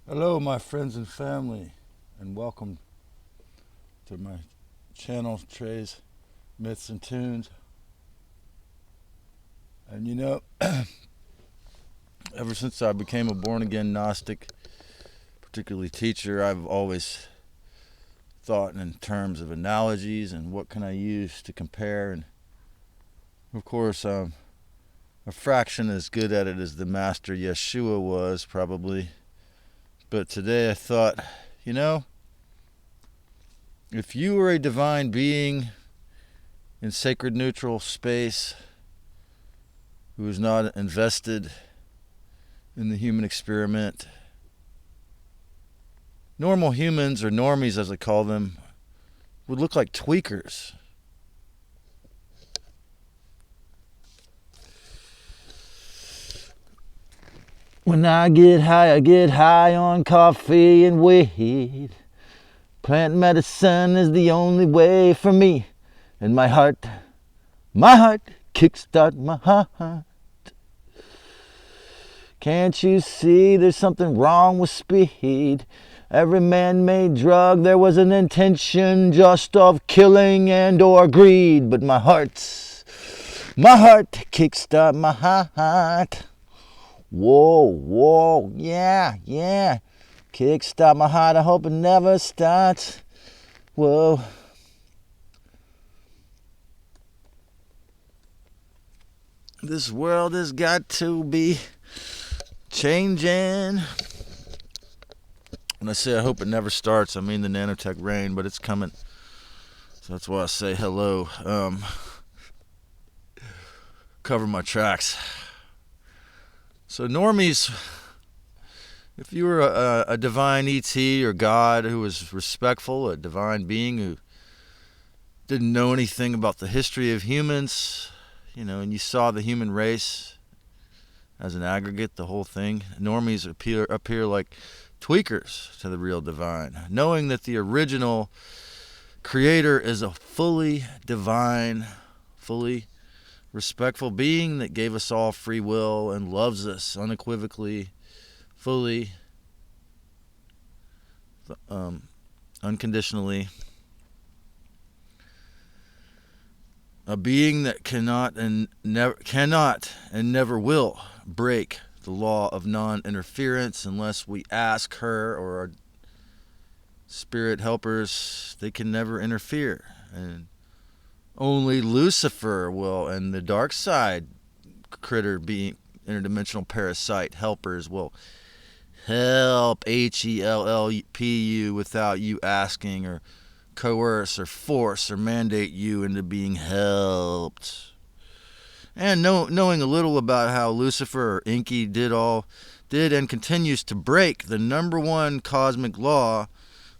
Hello, my friends and family, and welcome to my channel, Trey's Myths and Tunes. And ever since I became a born-again Gnostic, particularly teacher, I've always thought in terms of analogies and what can I use to compare. And of course, I'm a fraction as good at it as the Master Yeshua was, probably. But today I thought, if you were a divine being in sacred neutral space who is not invested in the human experiment, normal humans, or normies as I call them, would look like tweakers. When I get high on coffee and weed. Plant medicine is the only way for me. And my heart, kickstart my heart. Can't you see there's something wrong with speed? Every man-made drug, there was an intention just of killing and or greed. But my heart, kickstart my heart. Whoa, yeah. Kickstart my heart, I hope it never starts. Whoa. This world has got to be changing. When I say I hope it never starts, I mean the nanotech rain, but it's coming. So that's why I say hello. Cover my tracks. So normies, if you were a divine ET or God who was respectful, a divine being who didn't know anything about the history of humans, and you saw the human race as an aggregate, the whole thing, normies appear like tweakers to the real divine, knowing that the original creator is a fully divine, fully respectful being that gave us all free will and loves us unequivocally, fully, unconditionally. A being that cannot and never will break the law of non-interference unless we ask her or our spirit helpers. They can never interfere, and only Lucifer will, and the dark side critter being interdimensional parasite helpers will help HELLPU without you asking, or coerce or force or mandate you into being helped. And knowing a little about how Lucifer or Inky did and continues to break the number one cosmic law,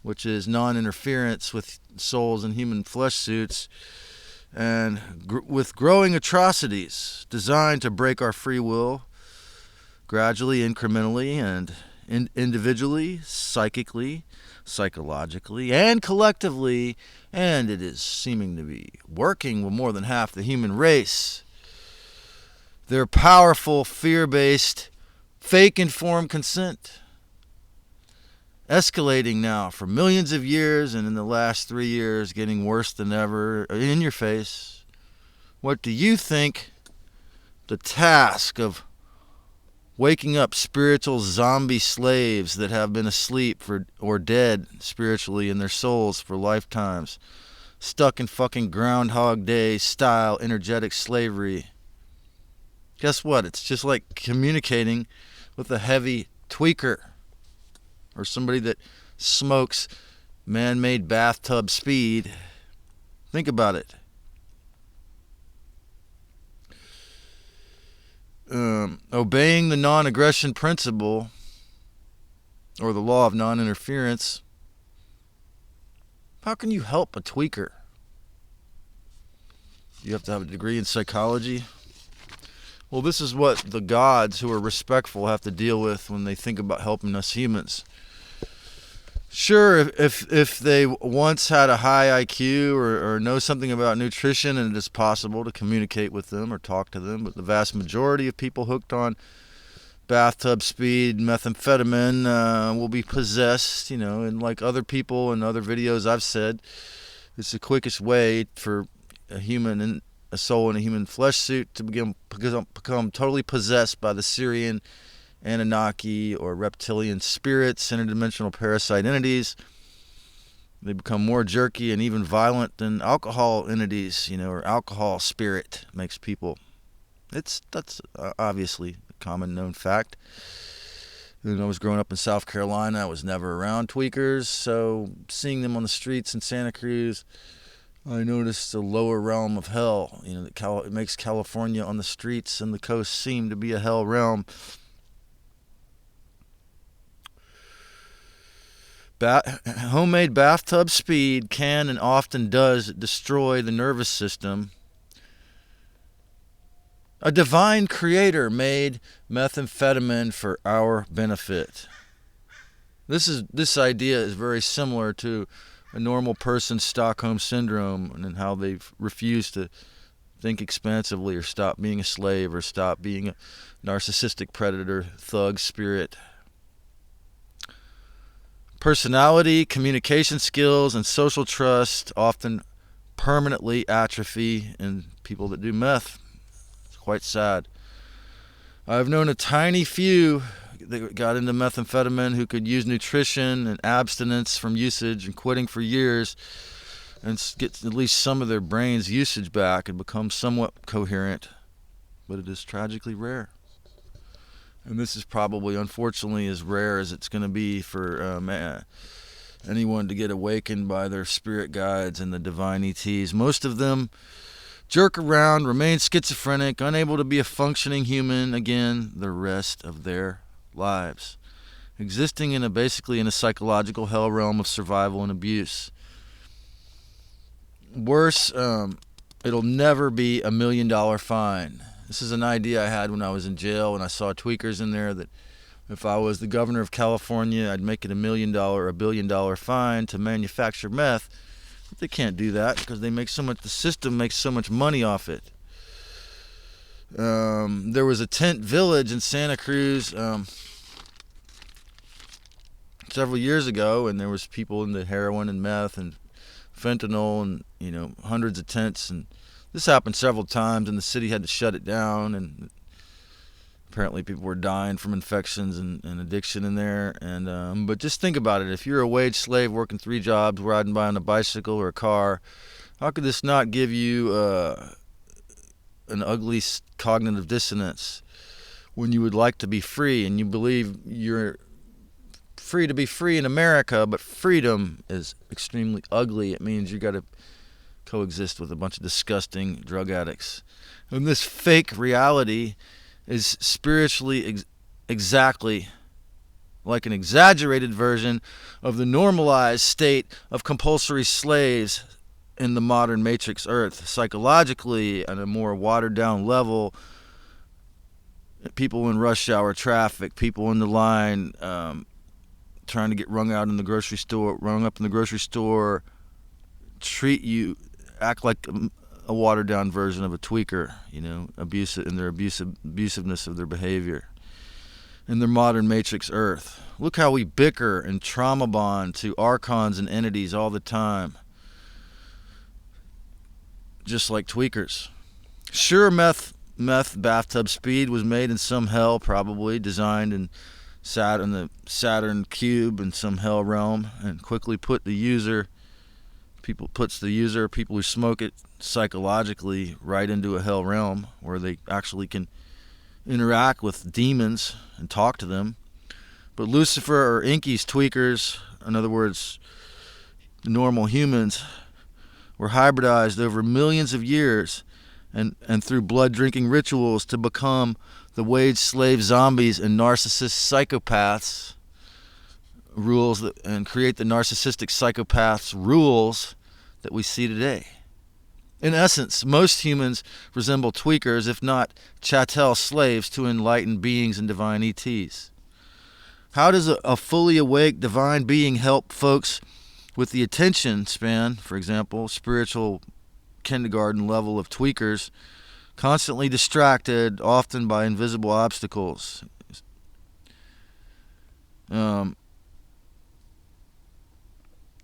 which is non-interference with souls in human flesh suits, and with growing atrocities designed to break our free will gradually, incrementally, and individually, psychically, psychologically, and collectively, and it is seeming to be working with more than half the human race. Their powerful, fear-based, fake-informed consent, escalating now for millions of years, and in the last 3 years getting worse than ever, in your face. What do you think the task of waking up spiritual zombie slaves that have been asleep or dead spiritually in their souls for lifetimes, stuck in fucking Groundhog Day style energetic slavery? Guess what? It's just like communicating with a heavy tweaker or somebody that smokes man-made bathtub speed. Think about it. Obeying the non-aggression principle or the law of non-interference, how can you help a tweaker? You have to have a degree in psychology. Well, this is what the gods who are respectful have to deal with when they think about helping us humans. Sure, if they once had a high IQ or know something about nutrition, and it is possible to communicate with them or talk to them, but the vast majority of people hooked on bathtub speed methamphetamine will be possessed, and like other people and other videos I've said, it's the quickest way for a soul in a human flesh suit to become totally possessed by the Syrian, Anunnaki, or reptilian spirits, interdimensional parasite entities. They become more jerky and even violent than alcohol entities, or alcohol spirit makes people. That's obviously a common known fact. When I was growing up in South Carolina, I was never around tweakers, so seeing them on the streets in Santa Cruz, I noticed the lower realm of hell. It makes California on the streets and the coast seem to be a hell realm. Homemade bathtub speed can and often does destroy the nervous system. A divine creator made methamphetamine for our benefit. This idea is very similar to a normal person's Stockholm syndrome and how they've refused to think expansively or stop being a slave or stop being a narcissistic predator, thug spirit. Personality, communication skills, and social trust often permanently atrophy in people that do meth. It's quite sad. I've known a tiny few that got into methamphetamine who could use nutrition and abstinence from usage and quitting for years and get at least some of their brain's usage back and become somewhat coherent. But it is tragically rare. And this is probably, unfortunately, as rare as it's going to be for anyone to get awakened by their spirit guides and the divine ETs. Most of them jerk around, remain schizophrenic, unable to be a functioning human again the rest of their lives, existing basically in a psychological hell realm of survival and abuse. Worse, it'll never be $1 million fine. This is an idea I had when I was in jail and I saw tweakers in there that if I was the governor of California, I'd make it $1 million or $1 billion fine to manufacture meth. But they can't do that because the system makes so much money off it. There was a tent village in Santa Cruz several years ago, and there was people into heroin and meth and fentanyl and hundreds of tents, and this happened several times, and the city had to shut it down, and apparently people were dying from infections and addiction in there. And but just think about it. If you're a wage slave working 3 jobs, riding by on a bicycle or a car, how could this not give you an ugly cognitive dissonance when you would like to be free and you believe you're free to be free in America, but freedom is extremely ugly. It means you got to coexist with a bunch of disgusting drug addicts. And this fake reality is spiritually exactly like an exaggerated version of the normalized state of compulsory slaves in the modern Matrix Earth. Psychologically, at a more watered down level, people in rush hour traffic, people in the line trying to get rung up in the grocery store, act like a watered down version of a tweaker, abusive in their abusiveness of their behavior. In their modern Matrix Earth. Look how we bicker and trauma bond to archons and entities all the time. Just like tweakers. Sure, meth bathtub speed was made in some hell, probably designed in the Saturn cube in some hell realm, and quickly puts the user, people who smoke it psychologically right into a hell realm where they actually can interact with demons and talk to them. But Lucifer or Inky's tweakers, in other words, normal humans, were hybridized over millions of years and through blood-drinking rituals to become the wage slave zombies and narcissist psychopaths and create the narcissistic psychopaths rules that we see today. In essence, most humans resemble tweakers, if not chattel slaves to enlightened beings and divine ETs. How does a fully awake divine being help folks with the attention span, for example, spiritual kindergarten level of tweakers, constantly distracted, often by invisible obstacles?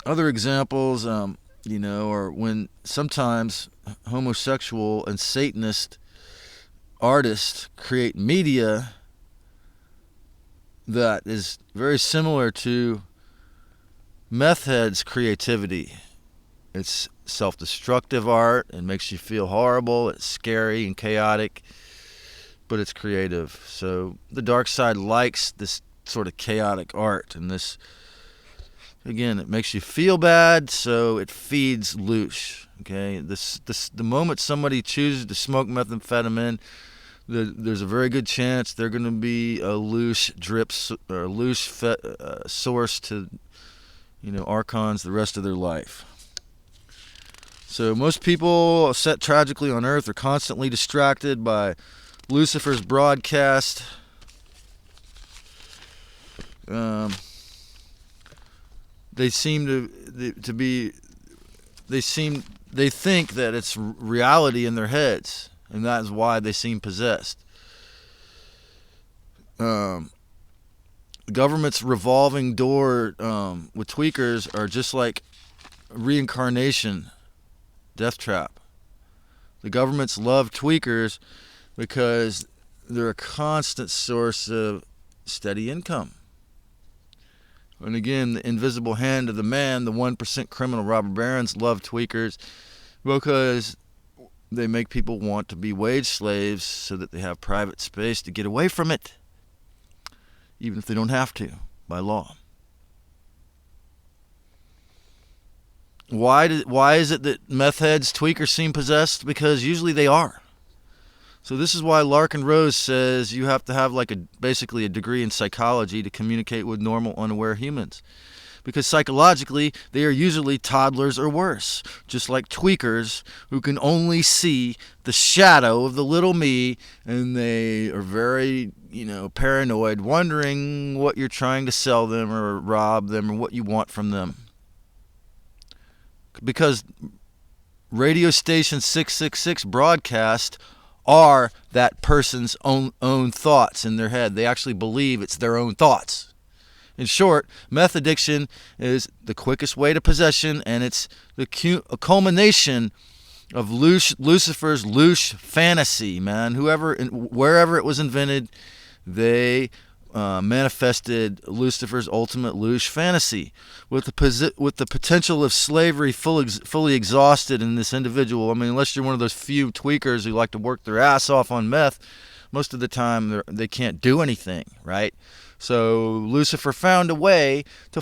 Other examples, are when sometimes homosexual and Satanist artists create media that is very similar to meth heads' creativity. It's self-destructive art. It makes you feel horrible. It's scary and chaotic, but it's creative. So the dark side likes this sort of chaotic art, and this, again, it makes you feel bad, so it feeds loosh. Okay, the moment somebody chooses to smoke methamphetamine, there's a very good chance they're going to be a loose drip or loose source to, archons the rest of their life. So most people set tragically on earth are constantly distracted by Lucifer's broadcast. They seem to be. They think that it's reality in their heads, and that is why they seem possessed. The government's revolving door with tweakers are just like reincarnation, death trap. The governments love tweakers because they're a constant source of steady income. And again, the invisible hand of the man, the 1% criminal robber barons love tweakers because they make people want to be wage slaves so that they have private space to get away from it, even if they don't have to, by law. Why is it that meth heads, tweakers seem possessed? Because usually they are. So this is why Larkin Rose says you have to have basically a degree in psychology to communicate with normal, unaware humans. Because psychologically, they are usually toddlers or worse, just like tweakers who can only see the shadow of the little me, and they are very, paranoid, wondering what you're trying to sell them or rob them or what you want from them. Because radio station 666 broadcast are that person's own thoughts in their head. They actually believe it's their own thoughts. In short, meth addiction is the quickest way to possession, and it's a culmination of Lucifer's louche fantasy, man. Wherever it was invented, they manifested Lucifer's ultimate louche fantasy. With the potential of slavery fully exhausted in this individual, unless you're one of those few tweakers who like to work their ass off on meth, most of the time they can't do anything, right? So Lucifer found a way to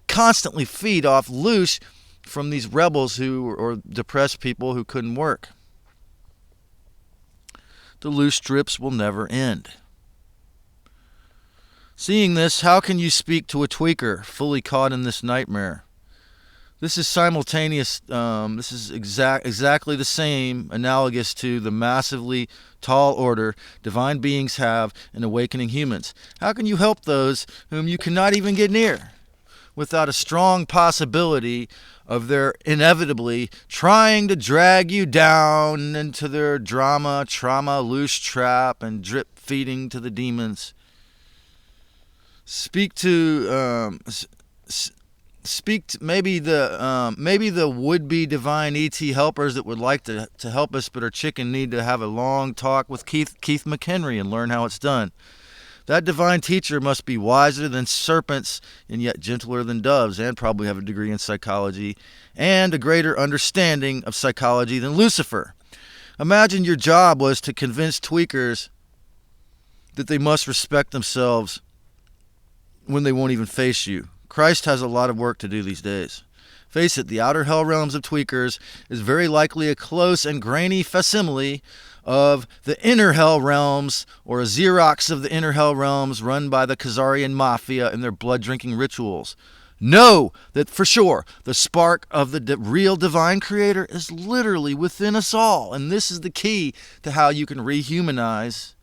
constantly feed off louche from these rebels or depressed people who couldn't work. The louche strips will never end. Seeing this, how can you speak to a tweaker fully caught in this nightmare? This is simultaneous. This is exactly the same, analogous to the massively tall order divine beings have in awakening humans. How can you help those whom you cannot even get near without a strong possibility of their inevitably trying to drag you down into their trauma, louche trap, and drip feeding to the demons? Speak to maybe the would-be divine ET helpers that would like to help us but are chicken need to have a long talk with Keith McHenry and learn how it's done. That divine teacher must be wiser than serpents and yet gentler than doves, and probably have a degree in psychology and a greater understanding of psychology than Lucifer. Imagine your job was to convince tweakers that they must respect themselves when they won't even face you. Christ has a lot of work to do these days. Face it, the outer hell realms of tweakers is very likely a close and grainy facsimile of the inner hell realms, or a Xerox of the inner hell realms run by the Khazarian mafia and their blood-drinking rituals. Know that for sure the spark of the real divine creator is literally within us all, and this is the key to how you can rehumanize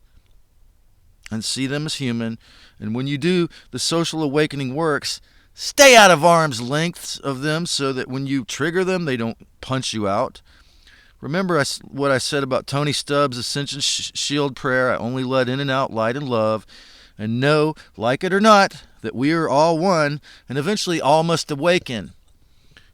and see them as human. And when you do the social awakening works, stay out of arm's length of them so that when you trigger them, they don't punch you out. Remember what I said about Tony Stubbs' Ascension Shield prayer? I only let in and out light and love. and know, like it or not, that we are all one, and eventually all must awaken.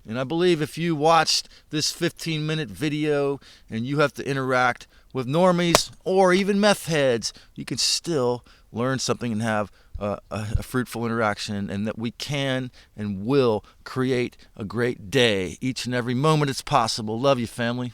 And I believe if you watched this 15-minute video and you have to interact with normies or even meth heads, you can still learn something and have a fruitful interaction, and that we can and will create a great day each and every moment it's possible. Love you, family.